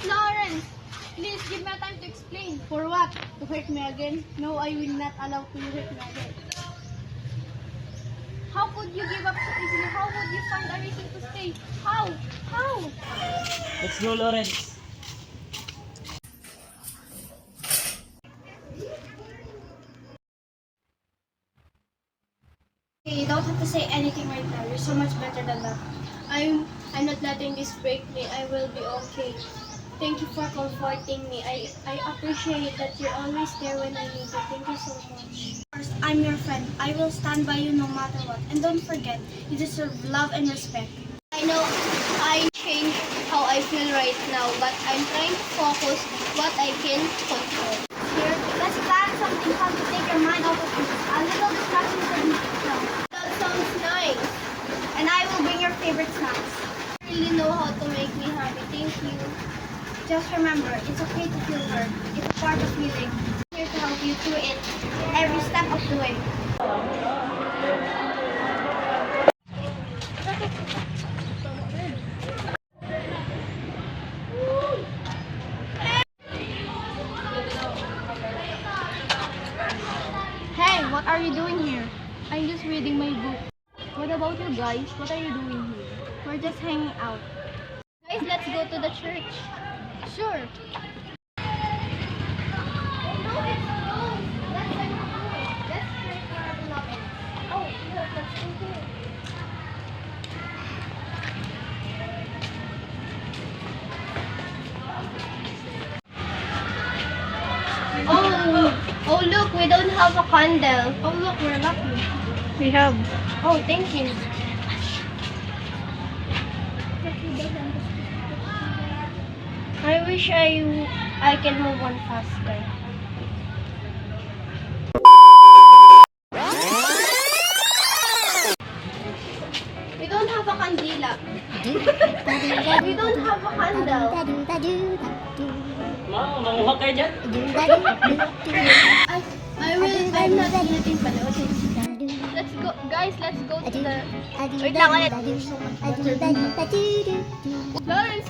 Lawrence! Please give me time to explain. For what? To hurt me again? No, I will not allow to hurt me again. How could you give up so easily? How would you find a reason to stay? How? How? Let's go, Lawrence. Okay, you don't have to say anything right now. You're so much better than that. I'm not letting this break me. I will be okay. Thank you for comforting me. I appreciate that you're always there when I need you. Thank you so much. First, I'm your friend. I will stand by you no matter what. And don't forget, you deserve love and respect. I know I changed how I feel right now, but I'm trying to focus what I can control. Here, let's plan something fun to take your mind off of it. A little distraction for me. That sounds nice. And I will bring your favorite snacks. You really know how to make me happy. Thank you. Just remember, it's okay to feel hurt. It's a part of healing. I'm here to help you through it every step of the way. Hey, what are you doing here? I'm just reading my book. What about you guys? What are you doing here? We're just hanging out. Guys, let's go to the church. Sure. Oh, look, we don't have a candle. Oh, look, we're lucky. We have. Oh, thank you. I wish I can move on faster. We don't have a candila. We don't have a candle. Ma, manguha kayo dyan. I'm not editing pala. Okay. Let's go, guys, let's go to the... Wait lang ulit. Lawrence!